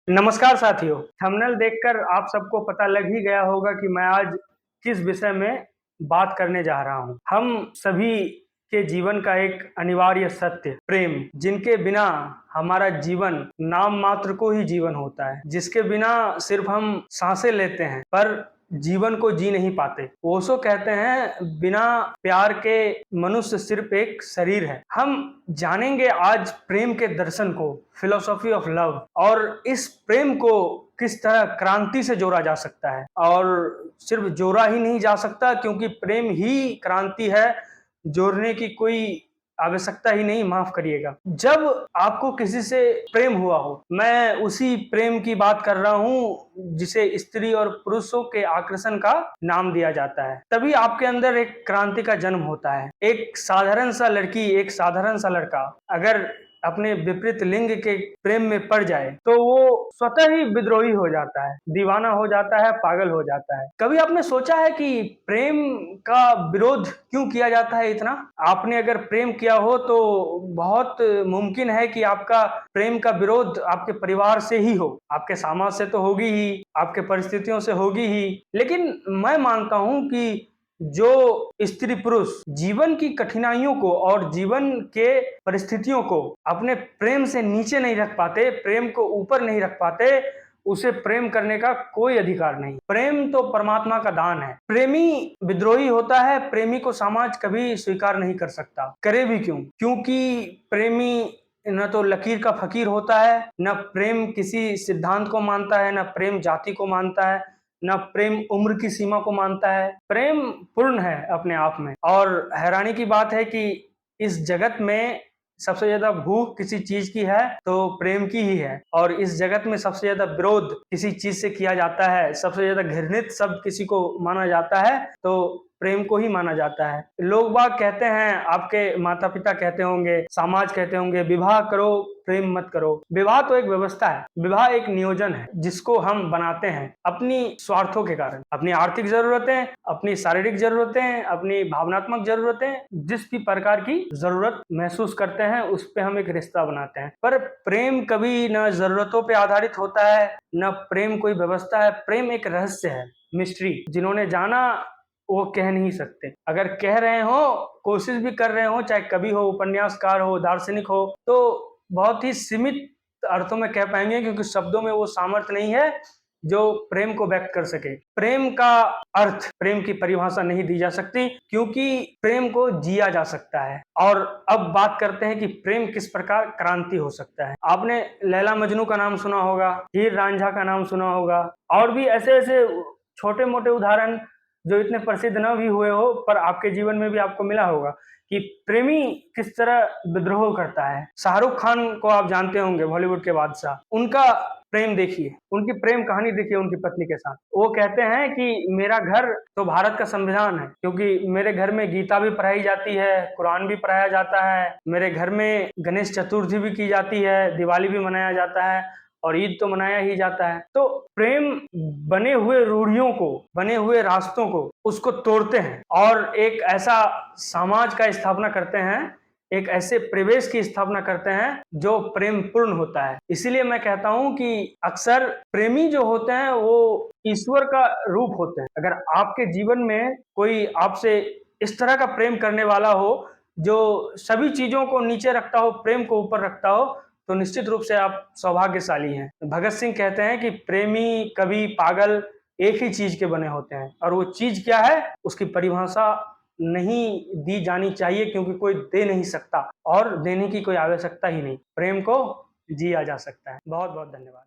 नमस्कार साथियों, थंबनेल देखकर आप सबको पता लग ही गया होगा कि मैं आज किस विषय में बात करने जा रहा हूँ। हम सभी के जीवन का एक अनिवार्य सत्य प्रेम, जिनके बिना हमारा जीवन नाम मात्र को ही जीवन होता है, जिसके बिना सिर्फ हम सांसें लेते हैं पर जीवन को जी नहीं पाते। ओशो कहते हैं बिना प्यार के मनुष्य सिर्फ एक शरीर है। हम जानेंगे आज प्रेम के दर्शन को, फिलोसॉफी ऑफ लव, और इस प्रेम को किस तरह क्रांति से जोड़ा जा सकता है। और सिर्फ जोड़ा ही नहीं जा सकता, क्योंकि प्रेम ही क्रांति है, जोड़ने की कोई आवश्यकता ही नहीं, माफ करिएगा। जब आपको किसी से प्रेम हुआ हो, मैं उसी प्रेम की बात कर रहा हूं जिसे स्त्री और पुरुषों के आकर्षण का नाम दिया जाता है, तभी आपके अंदर एक क्रांति का जन्म होता है। एक साधारण सा लड़की, एक साधारण सा लड़का अगर अपने विपरीत लिंग के प्रेम में पड़ जाए तो वो स्वतः ही विद्रोही हो जाता है, दीवाना हो जाता है, पागल हो जाता है। कभी आपने सोचा है कि प्रेम का विरोध क्यों किया जाता है इतना? आपने अगर प्रेम किया हो तो बहुत मुमकिन है कि आपका प्रेम का विरोध आपके परिवार से ही हो, आपके समाज से तो होगी ही, आपके परिस्थितियों से होगी ही। लेकिन मैं मानता हूं कि जो स्त्री पुरुष जीवन की कठिनाइयों को और जीवन के परिस्थितियों को अपने प्रेम से नीचे नहीं रख पाते, प्रेम को ऊपर नहीं रख पाते, उसे प्रेम करने का कोई अधिकार नहीं। प्रेम तो परमात्मा का दान है। प्रेमी विद्रोही होता है, प्रेमी को समाज कभी स्वीकार नहीं कर सकता। करे भी क्यों? क्योंकि प्रेमी न तो लकीर का फकीर होता है, न प्रेम किसी सिद्धांत को मानता है, न प्रेम जाति को मानता है, न प्रेम उम्र की सीमा को मानता है। प्रेम पूर्ण है अपने आप में। और हैरानी की बात है कि इस जगत में सबसे ज्यादा भूख किसी चीज की है तो प्रेम की ही है, और इस जगत में सबसे ज्यादा विरोध किसी चीज से किया जाता है, सबसे ज्यादा घृणित शब्द किसी को माना जाता है तो प्रेम को ही माना जाता है। लोग बाग कहते हैं, आपके माता पिता कहते होंगे, समाज कहते होंगे, विवाह करो, प्रेम मत करो। विवाह तो एक व्यवस्था है, विवाह एक नियोजन है जिसको हम बनाते हैं अपनी स्वार्थों के कारण, अपनी आर्थिक जरूरतें, अपनी शारीरिक जरूरतें, अपनी भावनात्मक जरूरतें, जिस भी प्रकार की जरूरत महसूस करते हैं उस पे हम एक रिश्ता बनाते हैं। पर प्रेम कभी न जरूरतों पे आधारित होता है, न प्रेम कोई व्यवस्था है। प्रेम एक रहस्य है, मिस्ट्री। जिन्होंने जाना वो कह नहीं सकते। अगर कह रहे हो, कोशिश भी कर रहे हो, चाहे कवि हो, उपन्यासकार हो, दार्शनिक हो, तो बहुत ही सीमित अर्थों में कह पाएंगे, क्योंकि शब्दों में वो सामर्थ्य नहीं है जो प्रेम को व्यक्त कर सके। प्रेम का अर्थ, प्रेम की परिभाषा नहीं दी जा सकती, क्योंकि प्रेम को जिया जा सकता है। और अब बात करते हैं कि प्रेम किस प्रकार क्रांति हो सकता है। आपने लैला मजनू का नाम सुना होगा, हीर रांझा का नाम सुना होगा, और भी ऐसे ऐसे छोटे मोटे उदाहरण जो इतने प्रसिद्ध न भी हुए हो, पर आपके जीवन में भी आपको मिला होगा कि प्रेमी किस तरह विद्रोह करता है। शाहरुख खान को आप जानते होंगे, बॉलीवुड के बादशाह। उनका प्रेम देखिए, उनकी प्रेम कहानी देखिए उनकी पत्नी के साथ। वो कहते हैं कि मेरा घर तो भारत का संविधान है, क्योंकि मेरे घर में गीता भी पढ़ाई जाती है, कुरान भी पढ़ाया जाता है, मेरे घर में गणेश चतुर्थी भी की जाती है, दिवाली भी मनाया जाता है, और ईद तो मनाया ही जाता है। तो प्रेम बने हुए रूढ़ियों को, बने हुए रास्तों को, उसको तोड़ते हैं और एक ऐसा समाज का स्थापना करते हैं, एक ऐसे परिवेश की स्थापना करते हैं जो प्रेम पूर्ण होता है। इसीलिए मैं कहता हूं कि अक्सर प्रेमी जो होते हैं वो ईश्वर का रूप होते हैं। अगर आपके जीवन में कोई आपसे इस तरह का प्रेम करने वाला हो जो सभी चीजों को नीचे रखता हो, प्रेम को ऊपर रखता हो, तो निश्चित रूप से आप सौभाग्यशाली हैं। भगत सिंह कहते हैं कि प्रेमी, कवि, पागल एक ही चीज के बने होते हैं, और वो चीज क्या है उसकी परिभाषा नहीं दी जानी चाहिए, क्योंकि कोई दे नहीं सकता और देने की कोई आवश्यकता ही नहीं। प्रेम को जिया जा सकता है। बहुत बहुत धन्यवाद।